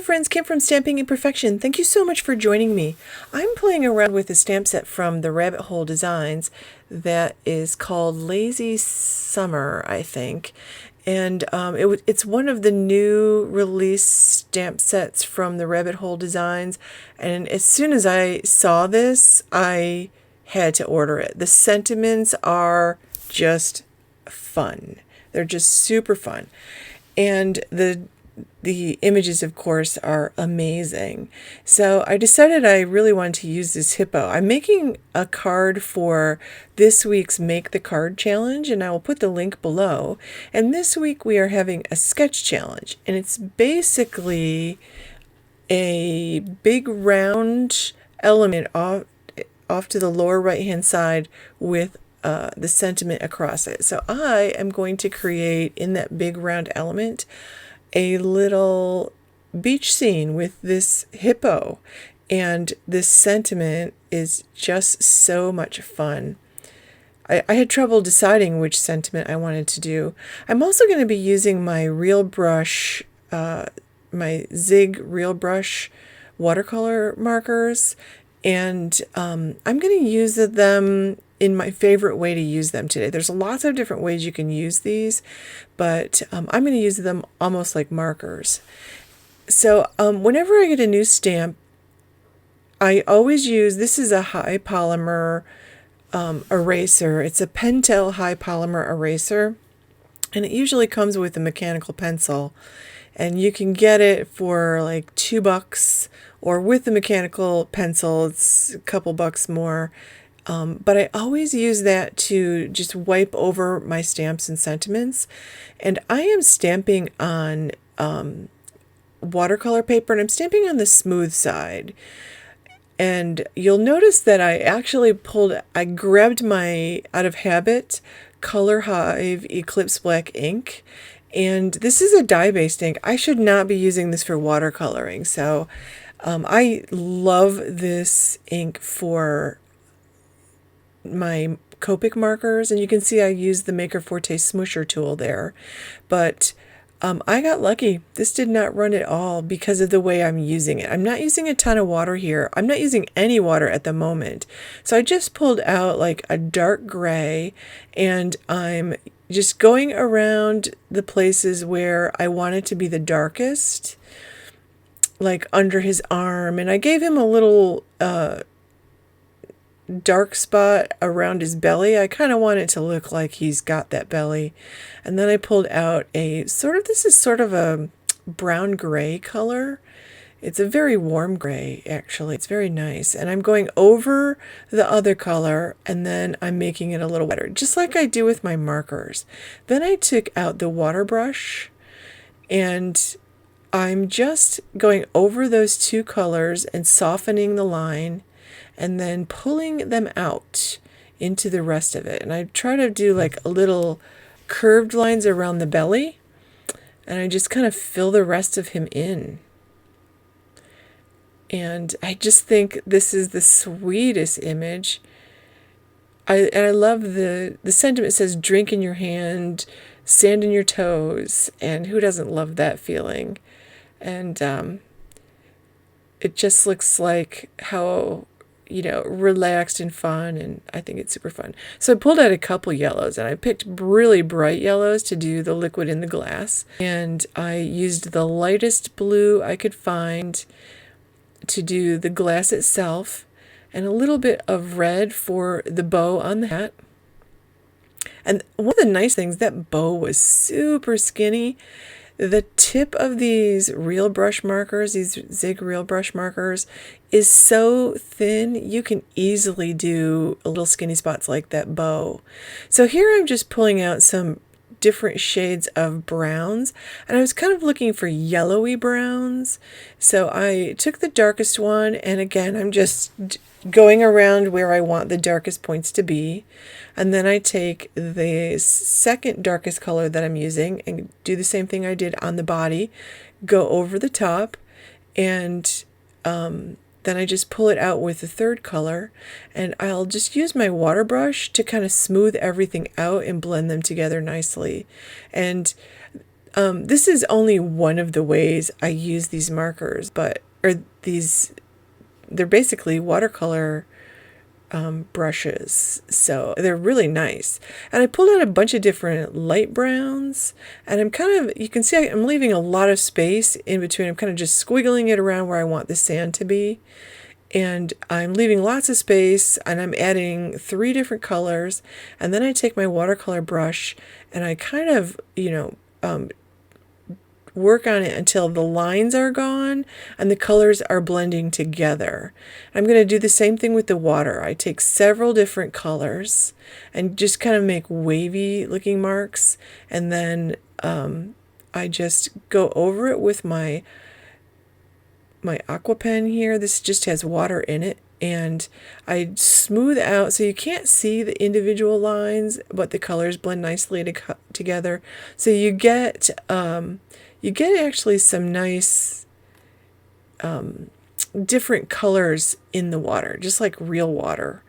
friends, Kim from Stamping Imperfection. Thank you so much for joining me. I'm playing around with a stamp set from the Rabbit Hole Designs that is called Lazy Summer, I think. And it's one of the new release stamp sets from the Rabbit Hole Designs. And as soon as I saw this, I had to order it. The sentiments are just fun. They're just super fun. And the images, of course, are amazing. So I decided I really wanted to use this hippo. I'm making a card for this week's Make the Card Challenge, and I will put the link below. And this week we are having a sketch challenge, and it's basically a big round element off to the lower right-hand side with the sentiment across it. So I am going to create in that big round element a little beach scene with this hippo, and this sentiment is just so much fun. I had trouble deciding which sentiment I wanted to do. I'm also going to be using my Real Brush, my Zig Real Brush watercolor markers, and I'm going to use them in my favorite way to use them today. There's lots of different ways you can use these, but I'm going to use them almost like markers. So whenever I get a new stamp, I always use, this is a high polymer eraser. It's a Pentel high polymer eraser, and it usually comes with a mechanical pencil. And you can get it for like $2, or with the mechanical pencil, it's a couple bucks more. But I always use that to just wipe over my stamps and sentiments. And I am stamping on watercolor paper, and I'm stamping on the smooth side. And you'll notice that I grabbed my, out of habit, Color Hive Eclipse black ink. And this is a dye-based ink. I should not be using this for watercoloring. So I love this ink for my Copic markers, and you can see I used the Maker Forte Smoosher tool there, but I got lucky. This did not run at all because of the way I'm using it. I'm not using a ton of water here. I'm not using any water at the moment. So I just pulled out like a dark gray, and I'm just going around the places where I want it to be the darkest, like under his arm, and I gave him a little dark spot around his belly. I kind of want it to look like he's got that belly. And then I pulled out this is sort of a brown gray color. It's a very warm gray, actually. It's very nice. And I'm going over the other color, and then I'm making it a little wetter, just like I do with my markers. Then I took out the water brush, and I'm just going over those two colors and softening the line, and then pulling them out into the rest of it. And I try to do like a little curved lines around the belly, and I just kind of fill the rest of him in. And I just think this is the sweetest image. I love the sentiment. Says, drink in your hand, sand in your toes, and who doesn't love that feeling? And it just looks like how, relaxed and fun, and I think it's super fun. So I pulled out a couple yellows, and I picked really bright yellows to do the liquid in the glass, and I used the lightest blue I could find to do the glass itself, and a little bit of red for the bow on the hat. And one of the nice things, that bow was super skinny. The tip of these Real Brush markers, these Zig Real Brush markers, is so thin you can easily do little skinny spots like that bow. So here I'm just pulling out some different shades of browns, and I was kind of looking for yellowy browns. So I took the darkest one, and again I'm just going around where I want the darkest points to be, and then I take the second darkest color that I'm using and do the same thing I did on the body, go over the top, and then I just pull it out with the third color, and I'll just use my water brush to kind of smooth everything out and blend them together nicely. And This is only one of the ways I use these markers, they're basically watercolor brushes, so they're really nice. And I pulled out a bunch of different light browns, and you can see I'm leaving a lot of space in between. I'm kind of just squiggling it around where I want the sand to be, and I'm leaving lots of space, and I'm adding 3 different colors, and then I take my watercolor brush and I kind of, work on it until the lines are gone and the colors are blending together. I'm going to do the same thing with the water. I take several different colors and just kind of make wavy looking marks, and then I just go over it with my aqua pen here. This just has water in it, and I smooth out so you can't see the individual lines, but the colors blend nicely together. So you get actually some nice different colors in the water, just like real water.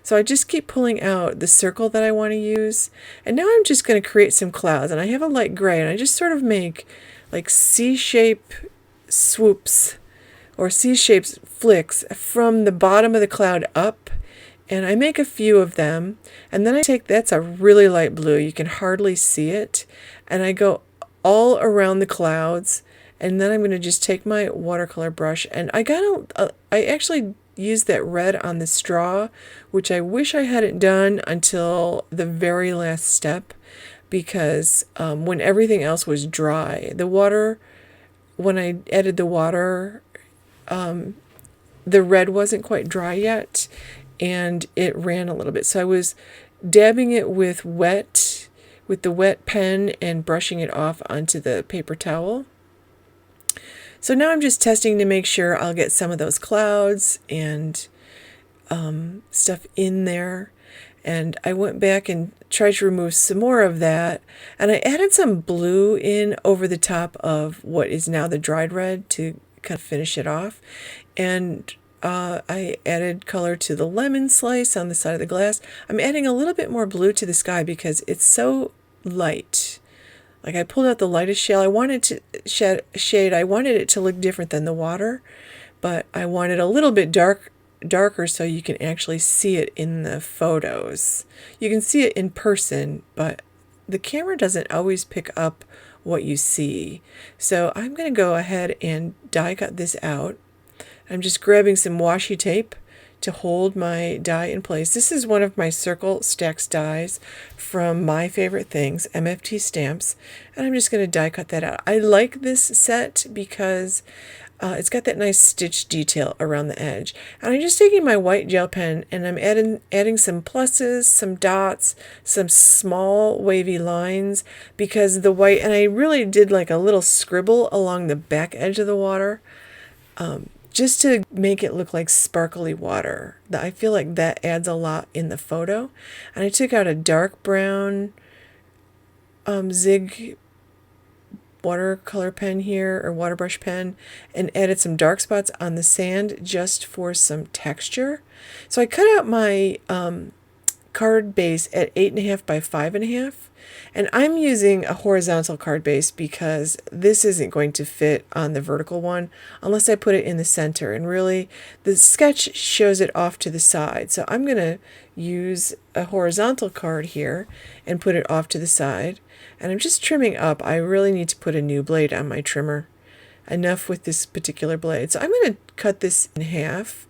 So I just keep pulling out the circle that I want to use, and now I'm just going to create some clouds, and I have a light gray, and I just sort of make like C-shape swoops or C-shaped flicks from the bottom of the cloud up, and I make a few of them, and then that's a really light blue, you can hardly see it, and I go all around the clouds, and then I'm going to just take my watercolor brush, and I actually used that red on the straw, which I wish I hadn't done until the very last step, because when everything else was dry, when I added the water, the red wasn't quite dry yet, and it ran a little bit. So I was dabbing it with the wet pen and brushing it off onto the paper towel. So now I'm just testing to make sure I'll get some of those clouds and stuff in there. And I went back and tried to remove some more of that, and I added some blue in over the top of what is now the dried red to kind of finish it off. And I added color to the lemon slice on the side of the glass. I'm adding a little bit more blue to the sky because it's so light. Like I pulled out the lightest shade. I wanted it to look different than the water, but I wanted a little bit darker so you can actually see it in the photos. You can see it in person, but the camera doesn't always pick up what you see. So I'm going to go ahead and die cut this out. I'm just grabbing some washi tape to hold my die in place. This is one of my Circle Stacks dies from My Favorite Things, MFT stamps, and I'm just going to die cut that out. I like this set because it's got that nice stitch detail around the edge. And I'm just taking my white gel pen and I'm adding some pluses, some dots, some small wavy lines, because the white, and I really did like a little scribble along the back edge of the water, just to make it look like sparkly water. I feel like that adds a lot in the photo. And I took out a dark brown Zig watercolor pen here, or water brush pen, and added some dark spots on the sand just for some texture. So I cut out my card base at 8.5 by 5.5, and I'm using a horizontal card base because this isn't going to fit on the vertical one unless I put it in the center, and really the sketch shows it off to the side. So I'm going to use a horizontal card here and put it off to the side, and I'm just trimming up. I really need to put a new blade on my trimmer. Enough with this particular blade. So I'm going to cut this in half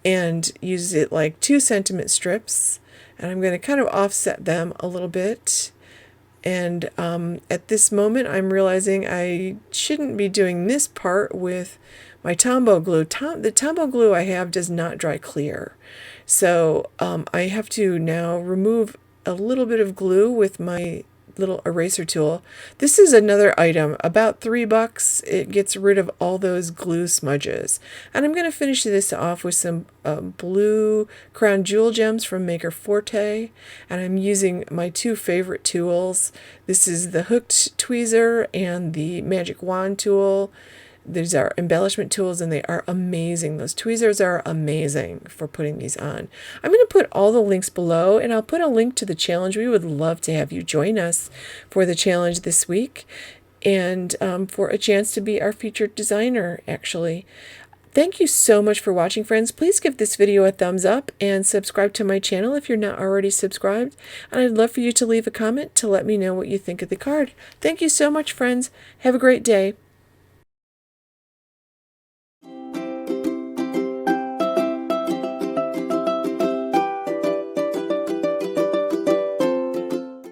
and use it like 2 centimeter strips, and I'm going to kind of offset them a little bit. And at this moment I'm realizing I shouldn't be doing this part with my Tombow glue. The Tombow glue I have does not dry clear, so I have to now remove a little bit of glue with my little eraser tool. This is another item, about $3. It gets rid of all those glue smudges. And I'm going to finish this off with some blue crown jewel gems from Maker Forte, and I'm using my 2 favorite tools. This is the hooked tweezer and the magic wand tool. These are embellishment tools, and they are amazing. Those tweezers are amazing for putting these on. I'm going to put all the links below, and I'll put a link to the challenge. We would love to have you join us for the challenge this week. and for a chance to be our featured designer, actually. Thank you so much for watching, friends. Please give this video a thumbs up and subscribe to my channel if you're not already subscribed. And I'd love for you to leave a comment to let me know what you think of the card. Thank you so much, friends. Have a great day.